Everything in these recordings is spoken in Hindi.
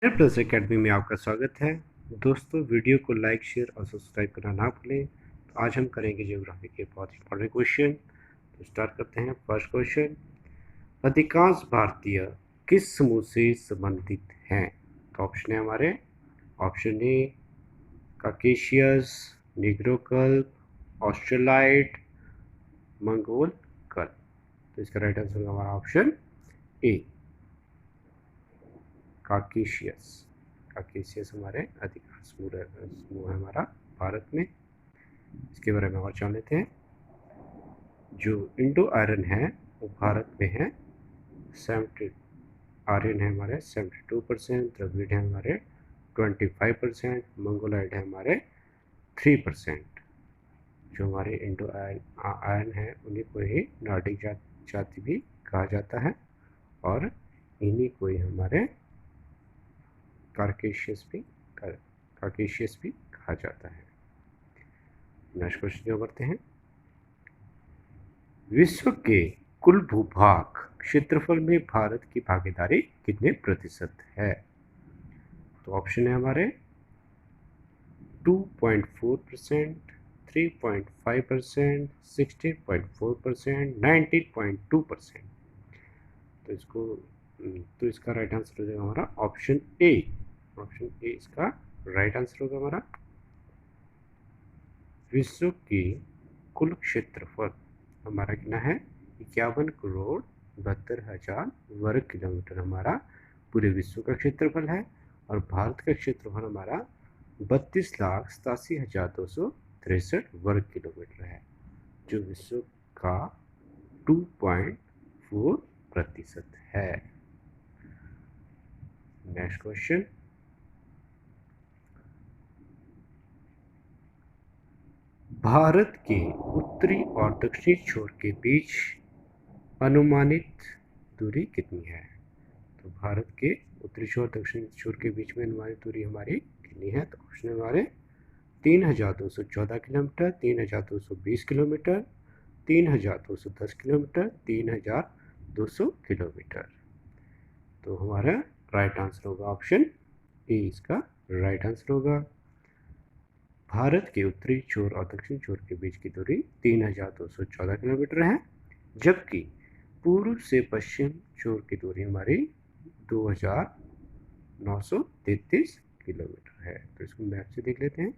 प्लस एकेडमी में आपका स्वागत है। दोस्तों, वीडियो को लाइक, शेयर और सब्सक्राइब करना ना भूलें। तो आज हम करेंगे ज्योग्राफी के बहुत इंपॉर्टेंट क्वेश्चन। तो स्टार्ट करते हैं। फर्स्ट क्वेश्चन, अधिकांश भारतीय किस समूह से संबंधित हैं? तो ऑप्शन है हमारे, ऑप्शन ए काकेशियस, निग्रोकल्प, ऑस्ट्रेलाइट, मंगोल कल्प। तो इसका राइट आंसर होगा हमारा ऑप्शन ए काकेशियस। काकेशियस हमारे अधिकांश समूह है हमारा भारत में। इसके बारे में और जान लेते हैं। जो इंडो आर्यन है वो भारत में है 70, आर्यन है हमारे 72%, द्रविड़ है हमारे 25%, मंगोलाइड है हमारे 3%। जो हमारे इंडो आर्यन है उन्हीं को ही नॉर्डिक जाति भी कहा जाता है और इन्हीं को ही हमारे काकेशियस भी कहा जाता है। नेक्स्ट क्वेश्चन जो करते हैं, विश्व के कुल भूभाग क्षेत्रफल में भारत की भागीदारी कितने प्रतिशत है? तो ऑप्शन है हमारे 2.4%, 3.5%, 16.4%, 19.2%। तो इसका राइट आंसर हो जाएगा हमारा ऑप्शन ए। ऑप्शन ए इसका राइट आंसर होगा हमारा। विश्व की कुल क्षेत्रफल हमारा कितना है? 51,72,00,000 वर्ग किलोमीटर हमारा पूरे विश्व का क्षेत्रफल है और भारत का क्षेत्रफल हमारा 32,87,263 वर्ग किलोमीटर है, जो विश्व का 2.4% है। नेक्स्ट क्वेश्चन, भारत के उत्तरी और दक्षिणी छोर के बीच अनुमानित दूरी कितनी है? तो भारत के उत्तरी छोर दक्षिणी छोर के बीच में अनुमानित दूरी हमारी कितनी है? तो ऑप्शन है हमारे 3,214 किलोमीटर, 3,220 किलोमीटर, 3,210 किलोमीटर, 3,200 किलोमीटर। तो हमारा राइट आंसर होगा ऑप्शन ए, इसका राइट आंसर होगा। भारत के उत्तरी छोर और दक्षिण छोर के बीच की दूरी 3,214 किलोमीटर है, जबकि पूर्व से पश्चिम छोर की दूरी हमारी 2,933 किलोमीटर है। तो इसको मैप से देख लेते हैं।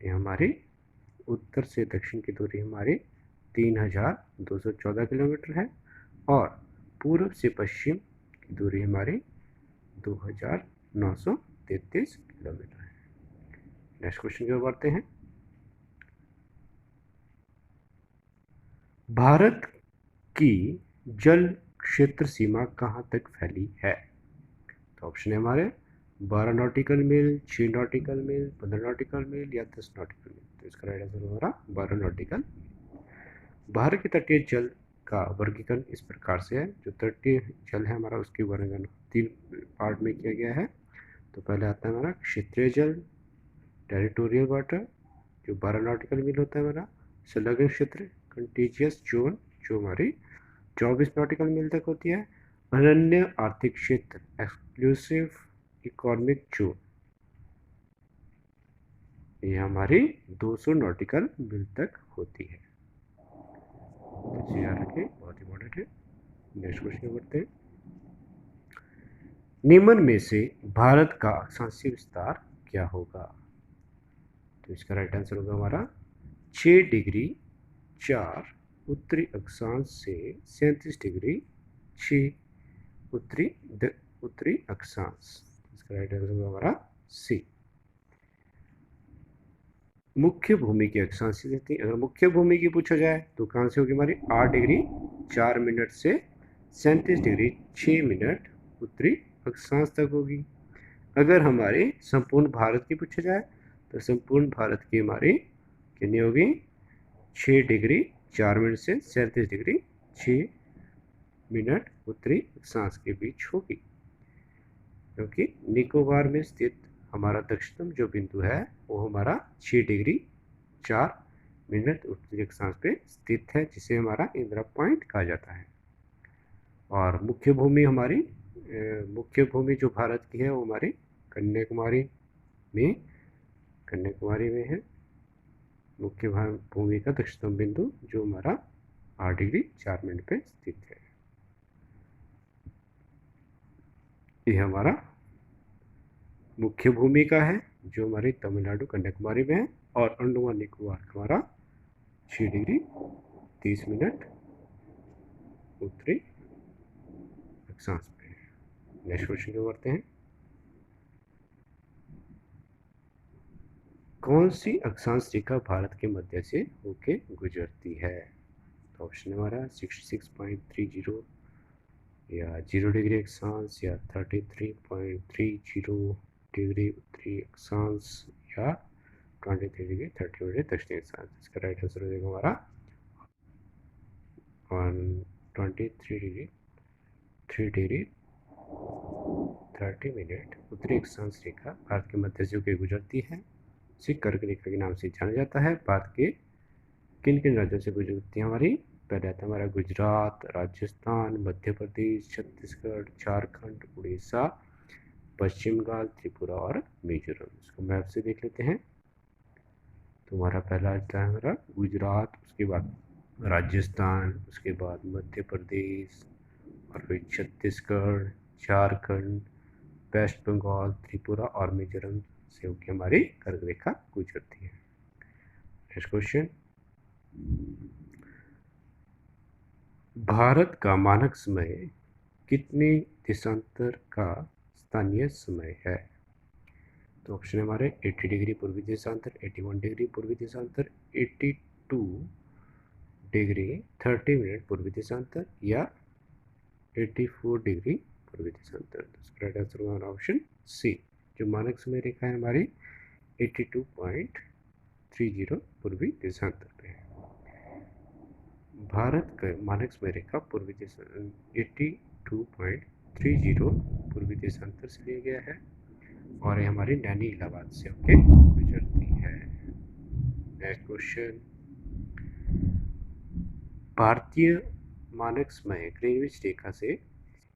ये हमारी उत्तर से दक्षिण की दूरी हमारी 3,214 किलोमीटर है और पूर्व से पश्चिम की दूरी हमारी 2,933 किलोमीटर है। नेक्स्ट क्वेश्चन की ओर बढ़ते हैं। भारत की जल क्षेत्र सीमा कहाँ तक फैली है? तो ऑप्शन है हमारे 12 नॉटिकल मील, 6 नॉटिकल मील, 15 नॉटिकल मील या 10 नॉटिकल मील। तो इसका राइट आंसर हमारा 12 नॉटिकल मील। भारत के तटीय जल का वर्गीकरण इस प्रकार से है। जो तटीय जल है हमारा उसके वर्गीकरण 3 पार्ट में किया गया है। तो पहले आता है हमारा क्षेत्रीय जल, टेरिटोरियल वाटर, जो 12 नॉटिकल मील होता है हमारा। संलग्न क्षेत्र, कंटीजियस जोन, जो हमारी 24 नॉटिकल मील तक होती है। अनन्य आर्थिक क्षेत्र, एक्सक्लूसिव इकोनॉमिक जोन, ये हमारी 200 नॉटिकल मील तक होती है। तो याद रखें, बहुत इंपॉर्टेंट है। नेक्स्ट क्वेश्चन बढ़ते हैं। निम्न में से भारत का अक्षांशीय विस्तार क्या होगा? तो इसका राइट आंसर होगा हमारा 6 डिग्री 4 उत्तरी अक्षांश से 37 डिग्री 6 उत्तरी अक्षांश। इसका राइट आंसर होगा हमारा सी। मुख्य भूमि की अक्षांशीय स्थिति, अगर मुख्य भूमि की पूछा जाए तो कहाँ से होगी हमारी 8 डिग्री 4 मिनट से 37 डिग्री 6 मिनट उत्तरी अक्षांश तक होगी। अगर हमारे संपूर्ण भारत की पूछा जाए तो संपूर्ण भारत की हमारी कितनी होगी? 6 डिग्री 4 मिनट से 37 डिग्री 6 मिनट उत्तरी अक्षांश के बीच होगी, क्योंकि निकोबार में स्थित हमारा दक्षिणतम जो बिंदु है वो हमारा 6 डिग्री 4 मिनट उत्तरी अक्षांश पे स्थित है, जिसे हमारा इंदिरा पॉइंट कहा जाता है। और मुख्य भूमि हमारी मुख्य भूमि जो भारत की है वो हमारी कन्याकुमारी में है। मुख्य भूमि का दक्षिणतम बिंदु जो हमारा 8 डिग्री 4 मिनट पे स्थित है। ये हमारा मुख्य भूमि का है जो हमारी तमिलनाडु कन्याकुमारी में है, और अंडमान निकोबार हमारा 6 डिग्री 30 मिनट उत्तरी अक्षांश पे है। नेक्स्ट क्वेश्चन को बढ़ते हैं। कौन सी अक्षांश रेखा भारत के मध्य से होके गुजरती है? तो ऑप्शन हमारा 66.30 या 0 डिग्री अक्षांश, या 33.30 डिग्री उत्तरी अक्षांश, या 23 डिग्री 30 मिनट दक्षिणी अक्षांश। इसका राइट आंसर हो जाएगा हमारा 23 डिग्री 3 डिग्री 30 मिनट उत्तरी अक्षांश रेखा भारत के मध्य से होकर गुजरती है। इसे कर्क रेखा के नाम से जाना जाता है। भारत के किन किन राज्यों से गुजरती है हमारी? पहले आता है हमारा गुजरात, राजस्थान, मध्य प्रदेश, छत्तीसगढ़, झारखंड, उड़ीसा, पश्चिम बंगाल, त्रिपुरा और मिजोरम। इसको मैप से देख लेते हैं। तो हमारा पहला आता है हमारा गुजरात, उसके बाद राजस्थान, उसके बाद मध्य प्रदेश, और फिर छत्तीसगढ़, झारखंड, वेस्ट बंगाल, त्रिपुरा और मिजोरम से होकर हमारी कर्क रेखा गुजरती है। नेक्स्ट क्वेश्चन, भारत का मानक समय कितने देशांतर का स्थानीय समय है? तो ऑप्शन हमारे 80 डिग्री पूर्वी देशांतर, 81 डिग्री पूर्वी देशांतर, 82 डिग्री 30 मिनट पूर्वी देशांतर, या 84 डिग्री पूर्वी देशांतर। तो इसका राइट आंसर हमारा ऑप्शन सी, जो मानक समय रेखा है हमारी 82.30 पूर्वी देशांतर पे है। भारत का मानक समय रेखा पूर्वी देशांतर 82.30 पूर्वी देशांतर से लिया गया है, और ये हमारी नैनी इलाहाबाद से होकर गुजरती है। नेक्स्ट क्वेश्चन, भारतीय मानक समय ग्रीनविच रेखा से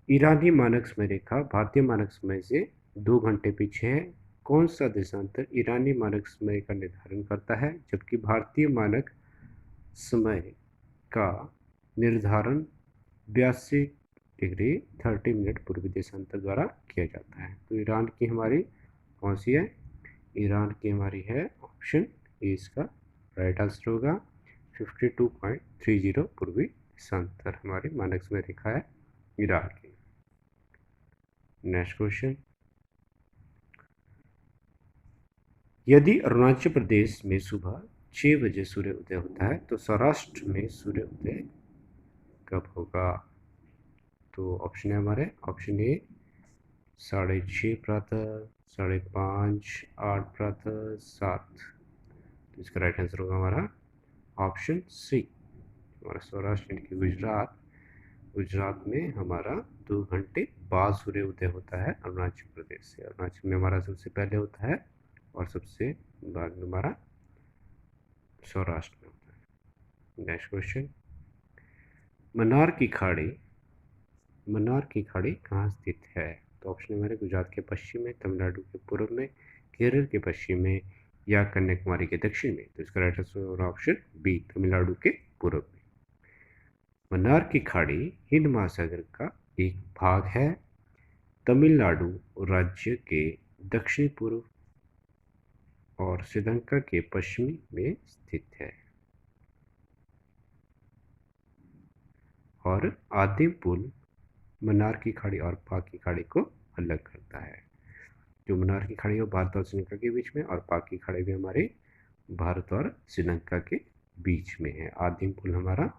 ईरानी मानक समय रेखा भारतीय मानक समय से 2 घंटे पीछे है। कौन सा देशांतर ईरानी मानक समय का निर्धारण करता है, जबकि भारतीय मानक समय का निर्धारण 82 डिग्री 30 मिनट पूर्वी देशांतर द्वारा किया जाता है? तो ईरान की हमारी कौन सी है? ईरान की हमारी है ऑप्शन ए, इसका राइट आंसर होगा 52.30 पूर्वी देशांतर हमारी मानक समय रेखा है ईरान की। नेक्स्ट क्वेश्चन, यदि अरुणाचल प्रदेश में सुबह 6 बजे सूर्य उदय होता है तो सौराष्ट्र में सूर्य उदय कब होगा? तो ऑप्शन है हमारे ऑप्शन ए 6:30 प्रातः, 5:30, 8 प्रातः, 7। तो इसका राइट आंसर होगा हमारा ऑप्शन सी, हमारा सौराष्ट्र यानी कि गुजरात में हमारा 2 घंटे बाद सूर्य उदय होता है अरुणाचल प्रदेश से। अरुणाचल में हमारा सबसे पहले होता है और सबसे बाद में हमारा सौराष्ट्र में होता है। नेक्स्ट क्वेश्चन, मन्नार की खाड़ी कहाँ स्थित है? तो ऑप्शन हमारे गुजरात के पश्चिम में, तमिलनाडु के पूर्व में, केरल के पश्चिम में, या कन्याकुमारी के दक्षिण में। तो इसका राइट आंसर होगा ऑप्शन बी, तमिलनाडु के पूर्व में। मन्नार की खाड़ी हिंद महासागर का एक भाग है। तमिलनाडु राज्य के दक्षिण पूर्व और श्रीलंका के पश्चिमी में स्थित है, और आदिम पुल मन्नार की खाड़ी और पाक की खाड़ी को अलग करता है। जो मन्नार की खाड़ी है वो भारत और श्रीलंका के बीच में, और पाक की खाड़ी भी हमारे भारत और श्रीलंका के बीच में है। आदिम पुल हमारा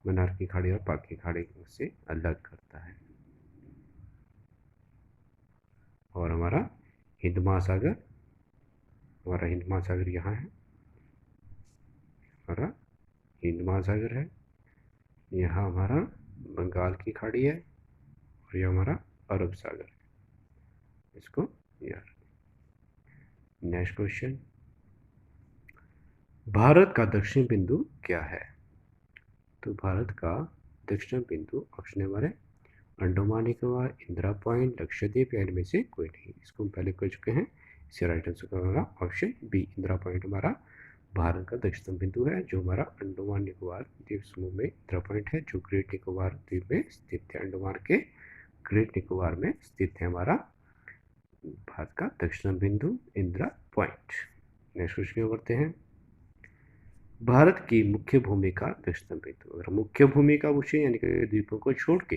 मन्नार की खाड़ी और पाक की खाड़ी से अलग करता है। और हमारा हिंद महासागर यहाँ है, हमारा हिंद महासागर है, यहाँ हमारा बंगाल की खाड़ी है, और यह हमारा अरब सागर है। इसको याद। नेक्स्ट क्वेश्चन, भारत का दक्षिण बिंदु क्या है? तो भारत का दक्षिण बिंदु ऑप्शन हमारे अंडमान निकोबार, इंदिरा पॉइंट, लक्षद्वीप या इनमें से कोई नहीं। इसको हम पहले कर चुके हैं। इसे राइट आंसर का हमारा ऑप्शन बी, इंदिरा पॉइंट हमारा भारत का दक्षिणतम बिंदु है, जो हमारा अंडमान निकोबार द्वीप समूह में इंदिरा पॉइंट है, जो ग्रेट निकोबार द्वीप में स्थित है। अंडमान के ग्रेट निकोबार में स्थित है हमारा भारत का दक्षिणतम बिंदु इंदिरा पॉइंट। नेक्स्ट क्वेश्चन करते हैं। भारत की मुख्य भूमि का दक्षिणतम बिंदु। अगर मुख्य भूमि का पूछे यानी कि द्वीपों को छोड़ के,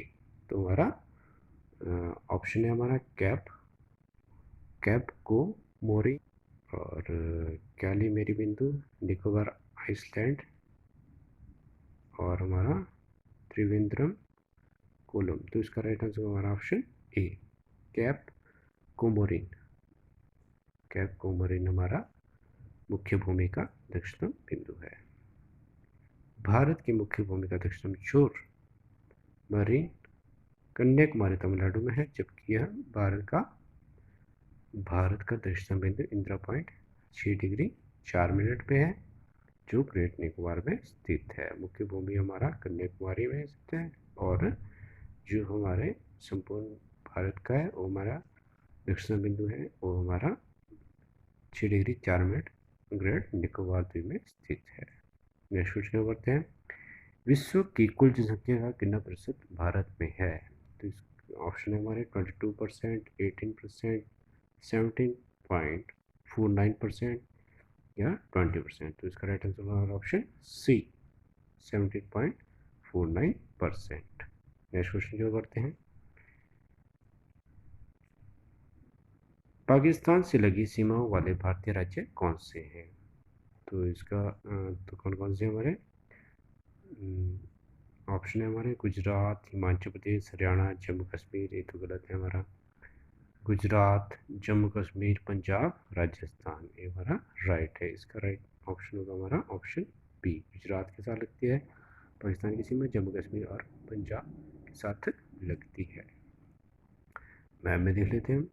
तो हमारा ऑप्शन है हमारा कैप कोमोरी और कैलिमेरी बिंदु, निकोबार आइसलैंड और हमारा त्रिवेंद्रम कोलम। तो इसका राइट आंसर हमारा option A, cap Comorin. Cap Comorin हमारा मुख्य भूमि का दक्षिणतम बिंदु है। भारत की मुख्य भूमि का दक्षिणतम छोर मरीन कन्याकुमारी तमिलनाडु में है, जबकि यह भारत का दक्षिणतम बिंदु इंदिरा पॉइंट 6 डिग्री 4 मिनट पे है, जो ग्रेट निकोबार में स्थित है। मुख्य भूमि हमारा कन्याकुमारी में स्थित है और जो हमारे संपूर्ण भारत का है वो हमारा दक्षिण बिंदु है, वो हमारा 6 डिग्री 4 मिनट ग्रेट निकोबार द्वीप में स्थित है। नेक्स्ट क्वेश्चन करते हैं। विश्व की कुल जनसंख्या का कितना प्रतिशत भारत में है? तो इस ऑप्शन है हमारे 22%, 18%, 17.49% या 20%। तो इसका राइट आंसर हमारा ऑप्शन सी, 17.49%। नेक्स्ट क्वेश्चन जो करते हैं। पाकिस्तान से लगी सीमाओं वाले भारतीय राज्य कौन से हैं? तो इसका तो कौन कौन से हमारे ऑप्शन है हमारे गुजरात, हिमाचल प्रदेश, हरियाणा, जम्मू कश्मीर। ये तो गलत है हमारा। गुजरात, जम्मू कश्मीर, पंजाब, राजस्थान, ये हमारा राइट है। इसका राइट ऑप्शन होगा हमारा ऑप्शन बी, गुजरात के साथ लगती है पाकिस्तान की सीमा, जम्मू कश्मीर और पंजाब के साथ लगती है। मैप में देख लेते हैं।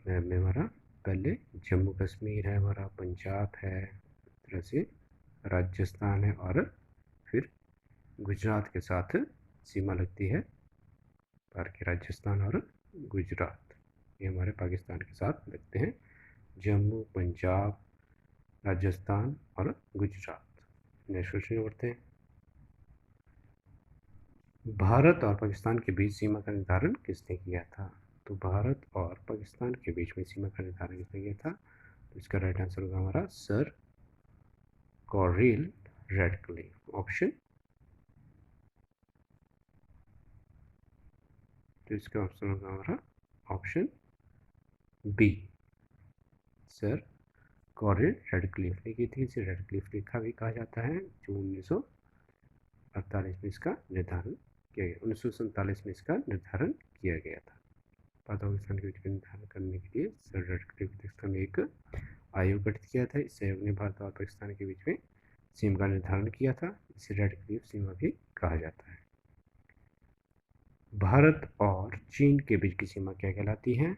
मैप में हमारा पहले जम्मू कश्मीर है, हमारा पंजाब है, इस तरह से राजस्थान है और फिर गुजरात के साथ सीमा लगती है। भारत के राजस्थान और गुजरात ये हमारे पाकिस्तान के साथ लगते हैं। जम्मू, पंजाब, राजस्थान और गुजरात। नेक्स्ट क्वेश्चन करते हैं। भारत और पाकिस्तान के बीच सीमा का निर्धारण किसने किया था? तो भारत और पाकिस्तान के बीच में सीमा का निर्धारण किसने किया था? तो इसका राइट आंसर होगा हमारा सर कॉरिल रैडक्लिफ, ऑप्शन। तो इसका ऑप्शन होगा हमारा ऑप्शन बी, सर कॉरिल रैडक्लिफ ने की थी। इसे रैडक्लिफ रेखा भी कहा जाता है, जो 1948 में इसका निर्धारण किया गया, 1947 में इसका निर्धारण किया गया था। पाकिस्तान के बीच में निर्धारण करने के लिए सर रैडक्लिफ ने एक आयोग गठित किया था। इस आयोग ने भारत और पाकिस्तान के बीच में सीमा का निर्धारण किया था। इसे रैडक्लिफ सीमा भी कहा जाता है। भारत और चीन के बीच की सीमा क्या कहलाती है?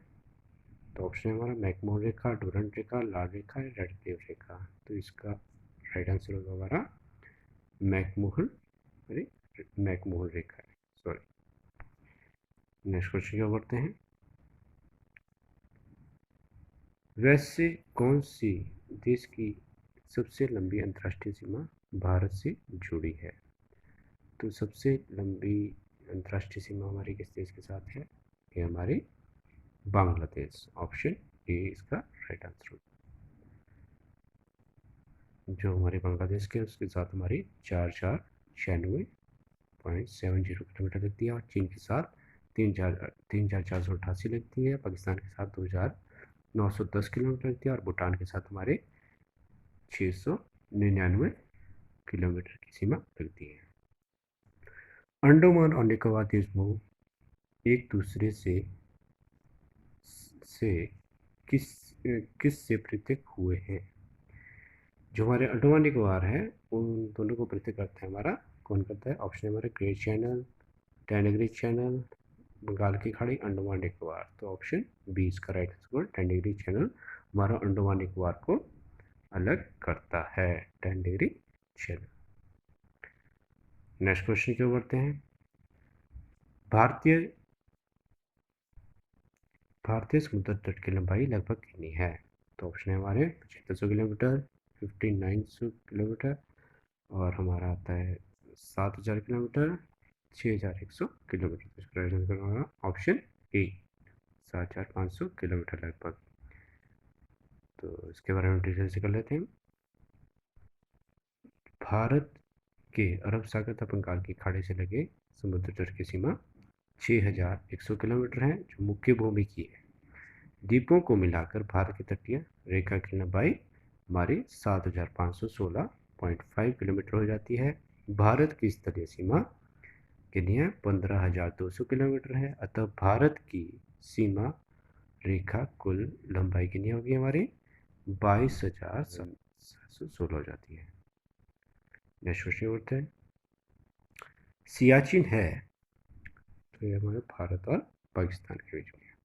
तो ऑप्शन है हमारा मैकमोहन रेखा, डुरंट रेखा, लाल रेखा, रैडक्लिफ रेखा। तो इसका राइट आंसर होगा हमारा मैकमोहन रेखा है, सॉरी। नेक्स्ट क्वेश्चन क्या करते हैं। वैसे कौन सी देश की सबसे लंबी अंतर्राष्ट्रीय सीमा भारत से जुड़ी है? तो सबसे लंबी अंतर्राष्ट्रीय सीमा हमारी किस देश के साथ है? ये हमारे बांग्लादेश, ऑप्शन ए इसका राइट आंसर होगा। जो हमारे बांग्लादेश के उसके साथ हमारी 4496.70 किलोमीटर लगती है और चीन के साथ 3,488 लगती है। पाकिस्तान के साथ 2,910 किलोमीटर लगती है और भूटान के साथ हमारे 699 किलोमीटर की सीमा लगती है। अंडमान और निकोबार द्वीप समूह एक दूसरे से किस से पृथक हुए हैं? जो हमारे अंडमान निकोबार है उन दोनों को पृथक करता है हमारा, कौन करता है? ऑप्शन है हमारे ग्रेट चैनल, टेनेग्री चैनल, बंगाल की खाड़ी, अंडमान निकोबार। तो ऑप्शन बी इसका राइट आंसर। टेनेग्री चैनल हमारा अंडमान निकोबार को अलग करता है, टेनेग्री चैनल। नेक्स्ट क्वेश्चन की ओर बढ़ते हैं। भारतीय भारतीय समुद्र तट की लंबाई लगभग कितनी है? तो ऑप्शन है हमारे 7500 किलोमीटर, 5900 किलोमीटर, और हमारा आता है 7000 किलोमीटर, 6100 किलोमीटर। तो इसका राइट आंसर हमारा ऑप्शन ए, 7500 किलोमीटर लगभग। तो इसके बारे में डिटेल से कर लेते हैं। भारत के अरब सागर तथा बंगाल की खाड़ी से लगे समुद्र तट की सीमा 6100 किलोमीटर है, जो मुख्य भूमि की है। द्वीपों को मिलाकर भारत की तटीय रेखा की लंबाई हमारी 7516.5 किलोमीटर हो जाती है। भारत की स्थलीय सीमा कितनी है? 15200 किलोमीटर है। अतः भारत की सीमा रेखा कुल लंबाई कितनी होगी हमारी? 22,716 हो जाती है। नेक्स्ट क्वेश्चन होते हैं। सियाचिन है, तो ये हमारे भारत और पाकिस्तान के बीच में है।